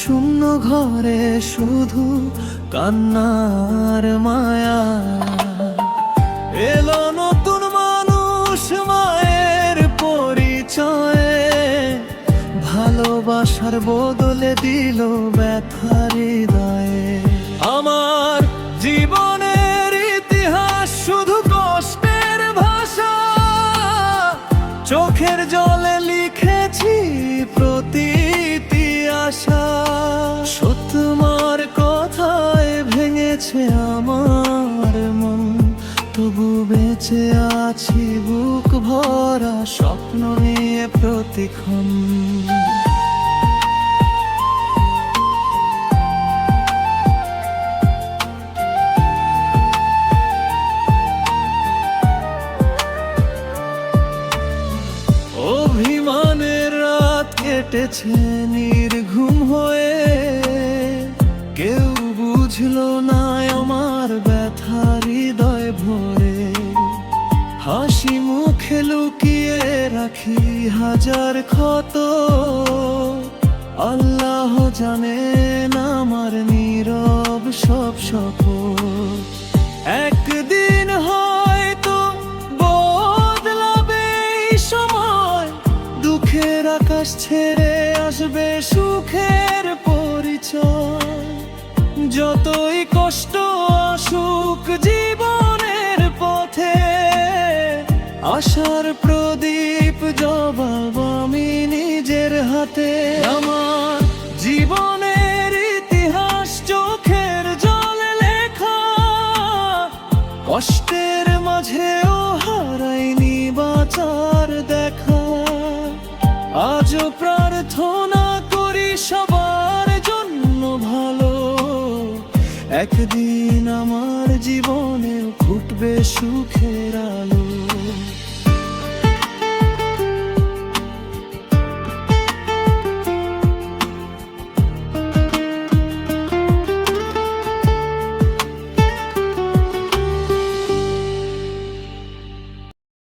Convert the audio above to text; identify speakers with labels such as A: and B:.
A: শূন্য ঘরে শুধু কান্নার মায়া। এলো নতুন মানুষ মায়ের পরিচয়ে, ভালোবাসার বদলে দিল ব্যথার হৃদয়ে। আমার জীবনের ইতিহাস শুধু কষ্টের ভাষা, চোখের জলে লিখেছি প্রতিটি আশা। তোমার কথায় ভেঙেছে আমার মন, তবু বেঁচে আছি বুক ভরা স্বপ্ন নিয়ে প্রতিক্ষণ। অভিমানের রাত কেটেছে নির্ঘুম হয়ে, কেউ বুঝলো না আমার ব্যথা হৃদয় ভরে। হাসি মুখে লুকিয়ে রাখি হাজার ক্ষত, আল্লাহ জানেন আমার নীরব সব শপথ। একদিন হয়তো বদলাবে এই সময়, দুঃখের আকাশ ছেড়ে আসবে সুখের পরিচয়। যতই কষ্ট আসুক জীবনের পথে, আশার প্রদীপ জবাব আমি নিজের হাতে। আমার জীবনের ইতিহাস চোখের জলে লেখা, কষ্টের মাঝেও হারাইনি বাঁচার দেখা। আজও প্রার্থনা করি সবার জন্য ভালো, একদিন আমার জীবনে ফুটবে সুখের আলো।